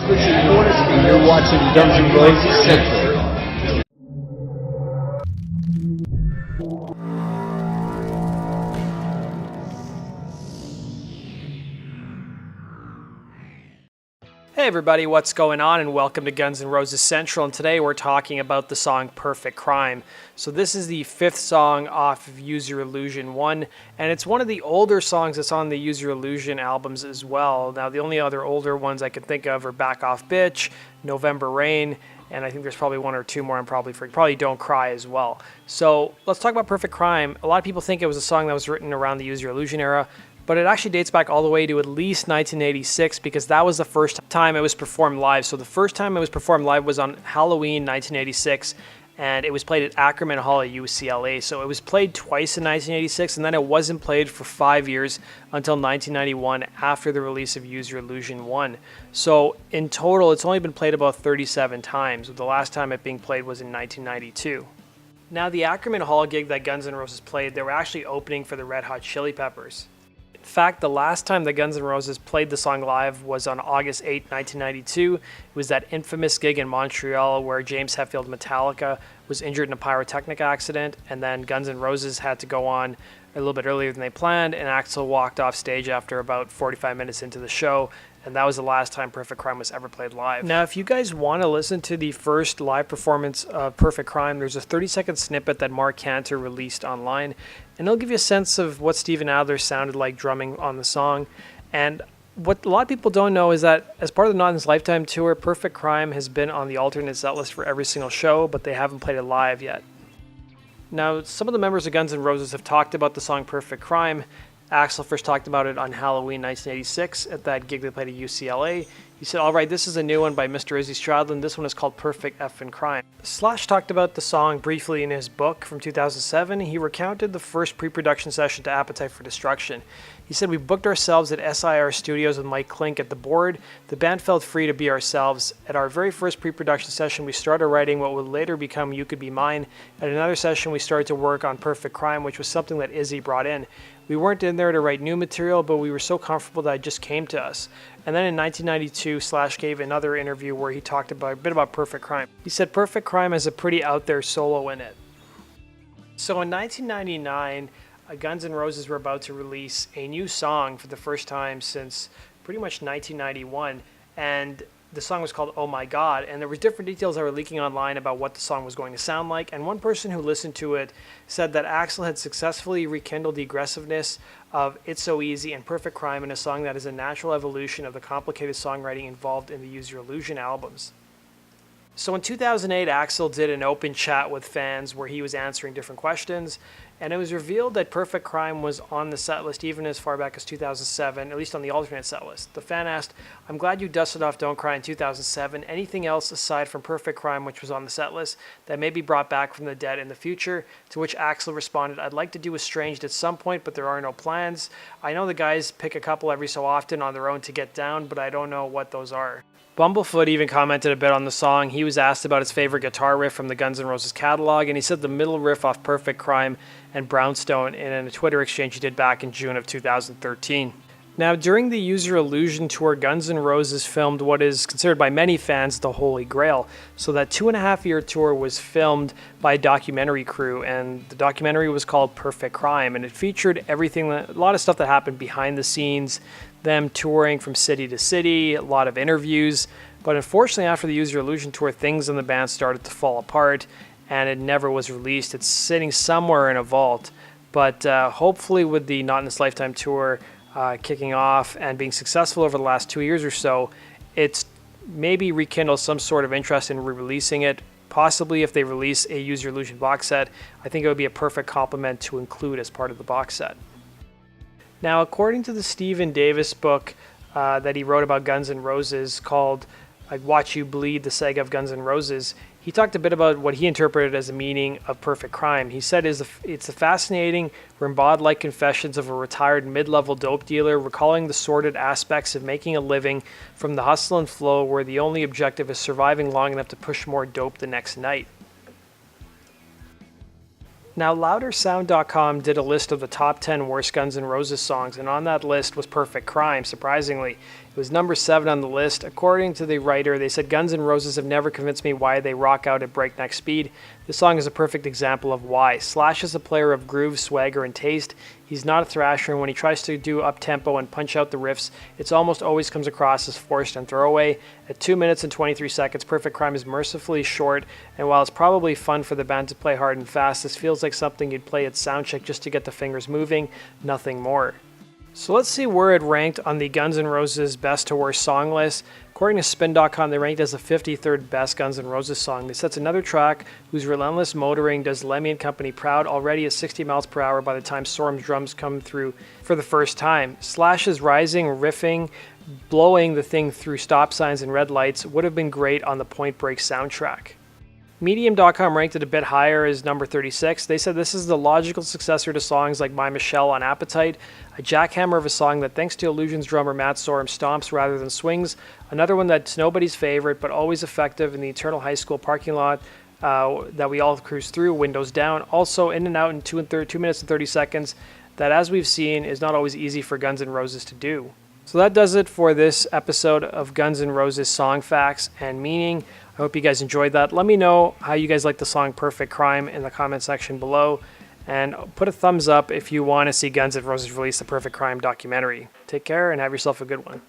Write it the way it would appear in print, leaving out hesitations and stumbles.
Switching corner speed, you're watching Guns N' Roses Central. Hey everybody, what's going on, and welcome to Guns N' Roses Central, and today we're talking about the song Perfect Crime. So this is the fifth song off of Use Your Illusion 1, and it's one of the older songs that's on the Use Your Illusion albums as well. Now the only other older ones I can think of are Back Off Bitch, November Rain, and I think there's probably one or two more I'm probably Don't Cry as well. So let's talk about Perfect Crime. A lot of people think it was a song that was written around the Use Your Illusion era, but it actually dates back all the way to at least 1986 because that was the first time it was performed live. So the first time it was performed live was on Halloween 1986, and it was played at Ackerman Hall at UCLA. So it was played twice in 1986, and then it wasn't played for 5 years until 1991 after the release of Use Your Illusion 1. So in total, it's only been played about 37 times, with the last time it being played was in 1992. Now the Ackerman Hall gig that Guns N' Roses played, they were actually opening for the Red Hot Chili Peppers. In fact, the last time the Guns N' Roses played the song live was on August 8, 1992. It was that infamous gig in Montreal where James Hetfield Metallica was injured in a pyrotechnic accident, and then Guns N' Roses had to go on a little bit earlier than they planned, and Axl walked off stage after about 45 minutes into the show, and that was the last time Perfect Crime was ever played live. Now, if you guys want to listen to the first live performance of Perfect Crime, there's a 30-second snippet that Mark Cantor released online, and it'll give you a sense of what Steven Adler sounded like drumming on the song. And what a lot of people don't know is that as part of the Not in His Lifetime tour, Perfect Crime has been on the alternate set list for every single show, but they haven't played it live yet. Now, some of the members of Guns N' Roses have talked about the song Perfect Crime. Axl first talked about it on Halloween 1986 at that gig they played at UCLA. He said, "All right, this is a new one by Mr. Izzy Stradlin. This one is called Perfect Effin' Crime." Slash talked about the song briefly in his book from 2007. He recounted the first pre-production session to Appetite for Destruction. He said, "We booked ourselves at SIR Studios with Mike Klink at the board. The band felt free to be ourselves. At our very first pre-production session, we started writing what would later become You Could Be Mine. At another session, we started to work on Perfect Crime, which was something that Izzy brought in. We weren't in there to write new material, but we were so comfortable that it just came to us." And then in 1992, Slash gave another interview where he talked about a bit about Perfect Crime. He said, "Perfect Crime has a pretty out there solo in it." So in 1999, Guns N' Roses were about to release a new song for the first time since pretty much 1991, and the song was called Oh My God, and there was different details that were leaking online about what the song was going to sound like, and one person who listened to it said that Axl had successfully rekindled the aggressiveness of It's So Easy and Perfect Crime in a song that is a natural evolution of the complicated songwriting involved in the Use Your Illusion albums. So in 2008, Axl did an open chat with fans where he was answering different questions, and it was revealed that Perfect Crime was on the set list even as far back as 2007, at least on the alternate set list. The fan asked, "I'm glad you dusted off Don't Cry in 2007. Anything else aside from Perfect Crime, which was on the set list, that may be brought back from the dead in the future?" To which Axl responded, "I'd like to do Estranged at some point, but there are no plans. I know the guys pick a couple every so often on their own to get down, but I don't know what those are." Bumblefoot even commented a bit on the song. He was asked about his favorite guitar riff from the Guns N' Roses catalog, and he said the middle riff off Perfect Crime and Brownstone in a Twitter exchange he did back in June of 2013. Now, during the Use Your Illusion tour, Guns N' Roses filmed what is considered by many fans the Holy Grail. So that 2.5-year tour was filmed by a documentary crew, and the documentary was called Perfect Crime, and it featured a lot of stuff that happened behind the scenes, them touring from city to city, a lot of interviews. But unfortunately, after the Use Your Illusion tour, things in the band started to fall apart, and it never was released. It's sitting somewhere in a vault. But hopefully with the Not in This Lifetime tour kicking off and being successful over the last 2 years or so, it's maybe rekindle some sort of interest in re-releasing it. Possibly if they release a Use Your Illusion box set, I think it would be a perfect complement to include as part of the box set. Now, according to the Stephen Davis book that he wrote about Guns N' Roses called Watch You Bleed, the Saga of Guns N' Roses, he talked a bit about what he interpreted as the meaning of Perfect Crime. He said it's the fascinating, Rimbaud-like confessions of a retired mid-level dope dealer recalling the sordid aspects of making a living from the hustle and flow where the only objective is surviving long enough to push more dope the next night. Now, LouderSound.com did a list of the top 10 worst Guns N' Roses songs, and on that list was Perfect Crime, surprisingly. It was number 7 on the list. According to the writer, they said Guns N' Roses have never convinced me why they rock out at breakneck speed. This song is a perfect example of why. Slash is a player of groove, swagger, and taste. He's not a thrasher, and when he tries to do up-tempo and punch out the riffs, it almost always comes across as forced and throwaway. At 2 minutes and 23 seconds, Perfect Crime is mercifully short, and while it's probably fun for the band to play hard and fast, this feels like something you'd play at soundcheck just to get the fingers moving, nothing more. So let's see where it ranked on the Guns N' Roses best to worst song list. According to Spin.com, they ranked as the 53rd best Guns N' Roses song. They said it's another track whose relentless motoring does Lemmy and company proud, already at 60 miles per hour by the time Storm's drums come through for the first time. Slash's rising, riffing, blowing the thing through stop signs and red lights would have been great on the Point Break soundtrack. Medium.com ranked it a bit higher as number 36. They said this is the logical successor to songs like My Michelle on Appetite, a jackhammer of a song that, thanks to Illusion's drummer Matt Sorum, stomps rather than swings, another one that's nobody's favorite but always effective in the eternal high school parking lot that we all cruise through, windows down, also in and out in 2 minutes and 30 seconds, that, as we've seen, is not always easy for Guns N' Roses to do. So that does it for this episode of Guns N' Roses Song Facts and Meaning. I hope you guys enjoyed that. Let me know how you guys like the song Perfect Crime in the comment section below. And put a thumbs up if you want to see Guns N' Roses release the Perfect Crime documentary. Take care and have yourself a good one.